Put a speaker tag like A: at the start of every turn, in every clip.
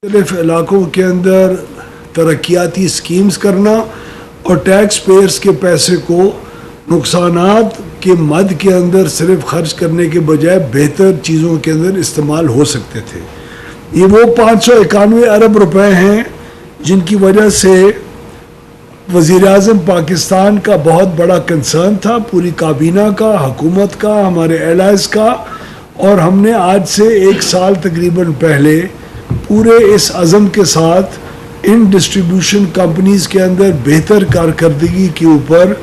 A: مختلف علاقوں کے اندر ترقیاتی سکیمز کرنا اور ٹیکس پیئرز کے پیسے کو نقصانات کے مد کے اندر صرف خرچ کرنے کے بجائے بہتر چیزوں کے اندر استعمال ہو سکتے تھے۔ یہ وہ 591 ارب روپے ہیں جن کی وجہ سے وزیر اعظم پاکستان کا بہت بڑا کنسرن تھا، پوری کابینہ کا، حکومت کا، ہمارے ایلائز کا، اور ہم نے آج سے 1 سال تقریباً پہلے پورے اس عزم کے ساتھ ان ڈسٹریبیوشن کمپنیز کے اندر بہتر کارکردگی کے اوپر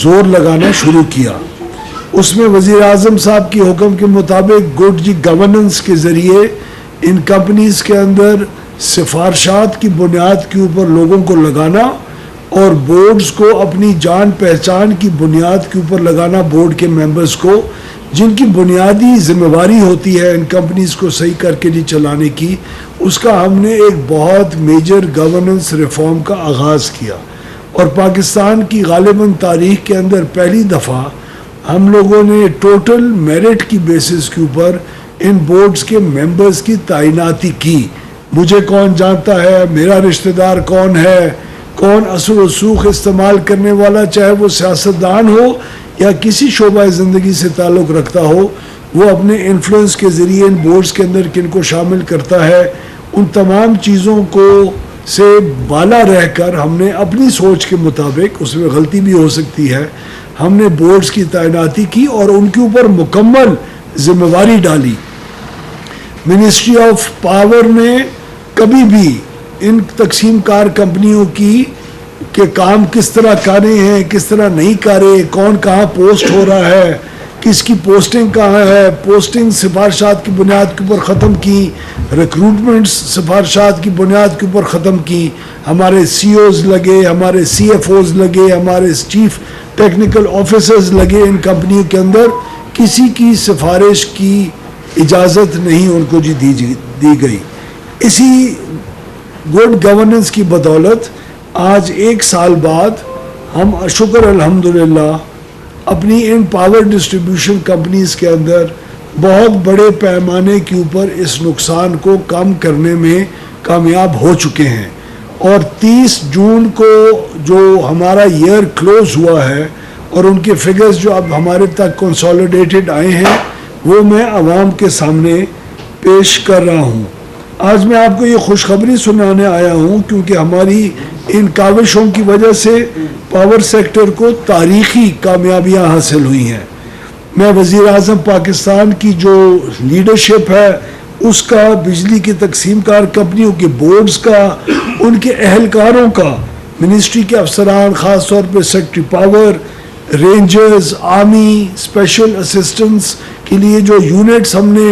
A: زور لگانا شروع کیا۔ اس میں وزیر اعظم صاحب کی حکم کے مطابق گڈ گورننس کے ذریعے ان کمپنیز کے اندر سفارشات کی بنیاد کے اوپر لوگوں کو لگانا اور بورڈز کو اپنی جان پہچان کی بنیاد کے اوپر لگانا، بورڈ کے ممبرز کو جن کی بنیادی ذمہ داری ہوتی ہے ان کمپنیز کو صحیح کر کے نہیں چلانے کی، اس کا ہم نے ایک بہت میجر گورننس ریفارم کا آغاز کیا۔ اور پاکستان کی غالباً تاریخ کے اندر پہلی دفعہ ہم لوگوں نے ٹوٹل میرٹ کی بیسس کے اوپر ان بورڈز کے ممبرز کی تعیناتی کی۔ مجھے کون جانتا ہے، میرا رشتہ دار کون ہے، کون اثر و رسوخ استعمال کرنے والا، چاہے وہ سیاستدان ہو یا کسی شعبہ زندگی سے تعلق رکھتا ہو، وہ اپنے انفلوئنس کے ذریعے ان بورڈز کے اندر کن کو شامل کرتا ہے، ان تمام چیزوں کو سے بالا رہ کر ہم نے اپنی سوچ کے مطابق، اس میں غلطی بھی ہو سکتی ہے، ہم نے بورڈز کی تعیناتی کی اور ان کے اوپر مکمل ذمہ داری ڈالی۔ منسٹری آف پاور نے کبھی بھی ان تقسیم کار کمپنیوں کی کہ کام کس طرح کرے ہیں، کس طرح نہیں کرے، کون کہاں پوسٹ ہو رہا ہے، کس کی پوسٹنگ کہاں ہے، پوسٹنگ سفارشات کی بنیاد کے اوپر ختم کی، ریکروٹمنٹ سفارشات کی بنیاد کے اوپر ختم کی۔ ہمارے سی اوز لگے، ہمارے سی ایف اوز لگے، ہمارے چیف ٹیکنیکل آفیسرز لگے ان کمپنیوں کے اندر، کسی کی سفارش کی اجازت نہیں ان کو دی گئی۔ اسی گڈ گورننس کی بدولت آج 1 سال بعد ہم شکر الحمدللہ اپنی ان پاور ڈسٹریبیوشن کمپنیز کے اندر بہت بڑے پیمانے کے اوپر اس نقصان کو کم کرنے میں کامیاب ہو چکے ہیں۔ اور 30 جون کو جو ہمارا ایئر کلوز ہوا ہے اور ان کے فگرز جو اب ہمارے تک کنسولیڈیٹڈ آئے ہیں وہ میں عوام کے سامنے پیش کر رہا ہوں۔ آج میں آپ کو یہ خوشخبری سنانے آیا ہوں کیونکہ ہماری ان کاوشوں کی وجہ سے پاور سیکٹر کو تاریخی کامیابیاں حاصل ہوئی ہیں۔ میں وزیر اعظم پاکستان کی جو لیڈرشپ ہے اس کا، بجلی کی تقسیم کار کمپنیوں کے بورڈز کا، ان کے اہلکاروں کا، منسٹری کے افسران، خاص طور پہ secretary power, rangers, army, special assistants کے لیے جو یونٹس ہم نے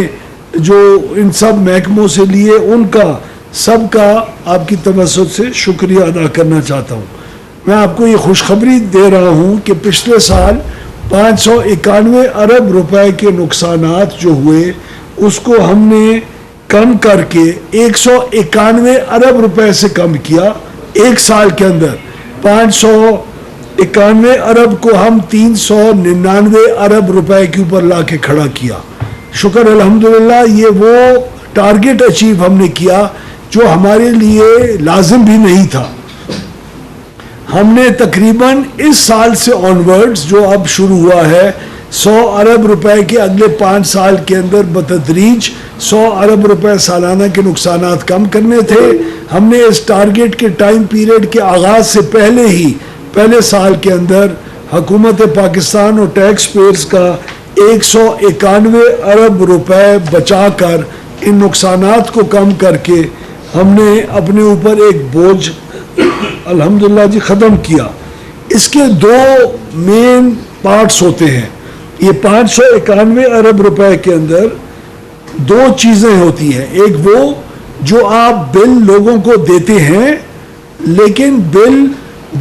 A: جو ان سب محکموں سے لیے، ان کا سب کا آپ کی توسط سے شکریہ ادا کرنا چاہتا ہوں۔ میں آپ کو یہ خوشخبری دے رہا ہوں کہ پچھلے سال 591 ارب روپے کے نقصانات جو ہوئے اس کو ہم نے کم کر کے 191 ارب روپے سے کم کیا۔ 1 سال کے اندر 591 ارب کو ہم 399 ارب روپے کے اوپر لا کے کھڑا کیا۔ شکر الحمدللہ، یہ وہ ٹارگٹ اچیو ہم نے کیا جو ہمارے لیے لازم بھی نہیں تھا۔ ہم نے تقریباً اس سال سے آنورڈز جو اب شروع ہوا ہے 100 ارب روپے کے اگلے 5 سال کے اندر بتدریج 100 ارب روپے سالانہ کے نقصانات کم کرنے تھے۔ ہم نے اس ٹارگٹ کے ٹائم پیریڈ کے آغاز سے پہلے ہی پہلے سال کے اندر حکومت پاکستان اور ٹیکس پیئرز کا 191 ارب روپے بچا کر ان نقصانات کو کم کر کے ہم نے اپنے اوپر ایک بوجھ الحمدللہ جی ختم کیا۔ اس کے 2 مین پارٹس ہوتے ہیں۔ یہ 591 ارب روپے کے اندر 2 چیزیں ہوتی ہیں۔ ایک وہ جو آپ بل لوگوں کو دیتے ہیں لیکن بل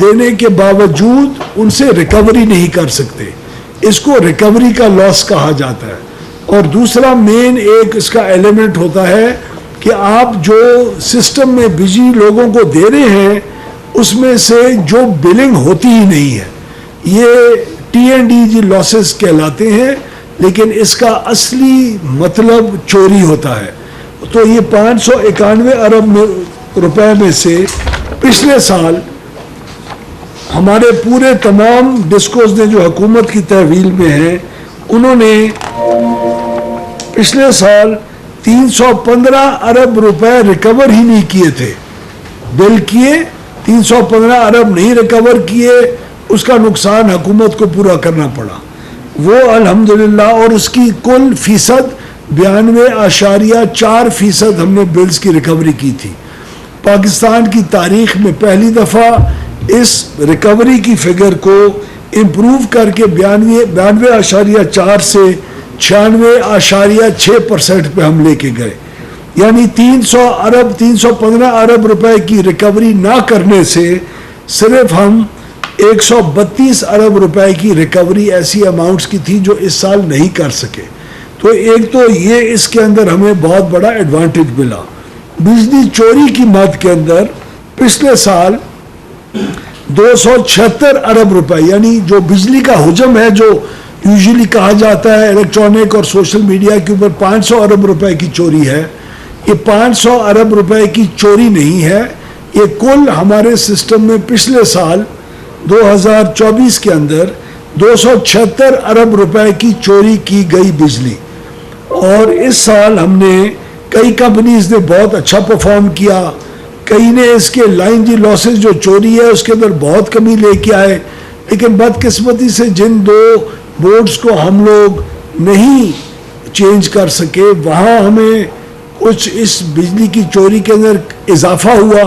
A: دینے کے باوجود ان سے ریکوری نہیں کر سکتے، اس کو ریکوری کا لاس کہا جاتا ہے۔ اور دوسرا مین ایک اس کا ایلیمنٹ ہوتا ہے کہ آپ جو سسٹم میں بجلی لوگوں کو دے رہے ہیں اس میں سے جو بلنگ ہوتی ہی نہیں ہے، یہ TND لاسز کہلاتے ہیں، لیکن اس کا اصلی مطلب چوری ہوتا ہے۔ تو یہ 591 ارب روپے میں سے پچھلے سال ہمارے پورے تمام ڈسکوز نے جو حکومت کی تحویل میں ہیں انہوں نے پچھلے سال 315 ارب روپے ریکور ہی نہیں کیے تھے. بل کیے 315 ارب نہیں ریکور کیے, اس کا نقصان حکومت کو پورا کرنا پڑا. وہ الحمدللہ, اور اس کی کل فیصد 92.4% ہم نے بلز کی ریکوری کی تھی. پاکستان کی تاریخ میں پہلی دفعہ اس ریکوری کی فگر کو امپروو کر کے 92.4 سے 96.6% پہ ہم لے کے گئے. یعنی 315 ارب روپے کی ریکوری نہ کرنے سے صرف ہم 132 ارب روپے کی ریکوری ایسی اماؤنٹس کی تھی جو اس سال نہیں کر سکے. تو ایک تو یہ اس کے اندر ہمیں بہت بڑا ایڈوانٹیج ملا. بجلی چوری کی مد کے اندر پچھلے سال 276 ارب روپے, یعنی جو بجلی کا حجم ہے جو یوزلی کہا جاتا ہے الیکٹرانک اور سوشل میڈیا کے اوپر 500 ارب روپے کی چوری ہے, یہ 500 ارب روپے کی چوری نہیں ہے. یہ کل ہمارے سسٹم میں پچھلے سال 2024 کے اندر 276 ارب روپے کی چوری کی گئی بجلی. اور اس سال ہم نے کئی کمپنیز نے بہت اچھا پرفارم کیا, کئی نے اس کے لائن دی لاسز جو چوری ہے اس کے اندر بہت کمی لے کے آئے. لیکن بدقسمتی سے جن دو بورڈز کو ہم لوگ نہیں چینج کر سکے وہاں ہمیں کچھ اس بجلی کی چوری کے اندر اضافہ ہوا,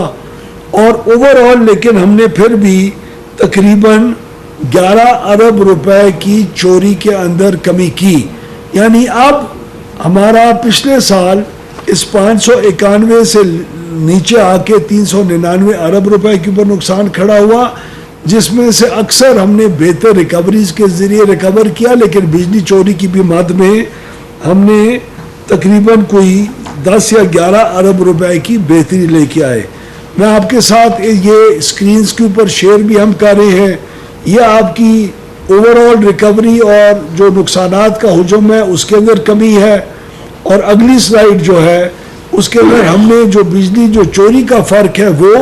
A: اور اوور آل لیکن ہم نے پھر بھی تقریباً 11 ارب روپے کی چوری کے اندر کمی کی. یعنی اب ہمارا پچھلے سال اس 591 سے نیچے آ کے 399 ارب روپے کے اوپر نقصان کھڑا ہوا, جس میں سے اکثر ہم نے بہتر ریکوریز کے ذریعے ریکور کیا, لیکن بجلی چوری کی بھی مد میں ہم نے تقریباً کوئی 10 یا 11 ارب روپے کی بہتری لے کے آئے. میں آپ کے ساتھ یہ سکرینز کے اوپر شیئر بھی ہم کر رہے ہیں. یہ آپ کی اوور آل ریکوری اور جو نقصانات کا حجم ہے اس کے اندر کمی ہے. اور اگلی سلائیڈ جو ہے اس کے اندر ہم نے جو بجلی جو چوری کا فرق ہے وہ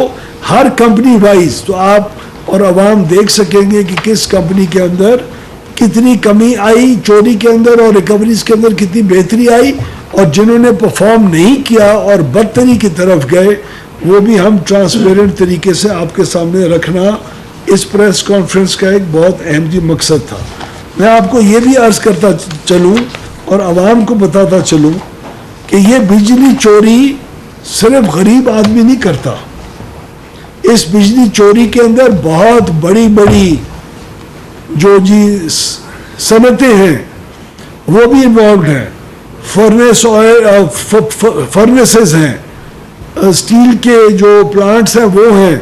A: ہر کمپنی وائز, تو آپ اور عوام دیکھ سکیں گے کہ کس کمپنی کے اندر کتنی کمی آئی چوری کے اندر اور ریکوریز کے اندر کتنی بہتری آئی, اور جنہوں نے پرفارم نہیں کیا اور بدتری کی طرف گئے وہ بھی ہم ٹرانسپیرنٹ طریقے سے آپ کے سامنے رکھنا اس پریس کانفرنس کا ایک بہت اہم مقصد تھا. میں آپ کو یہ بھی عرض کرتا چلوں اور عوام کو بتاتا چلوں کہ یہ بجلی چوری صرف غریب آدمی نہیں کرتا. اس بجلی چوری کے اندر بہت بڑی بڑی جو صنعتیں ہیں وہ بھی انوالوڈ ہیں. فرنیسز ہیں, اسٹیل کے جو پلانٹس ہیں وہ ہیں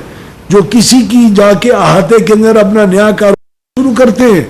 A: جو کسی کی جا کے احاطے کے اندر اپنا نیا کاروبار شروع کرتے ہیں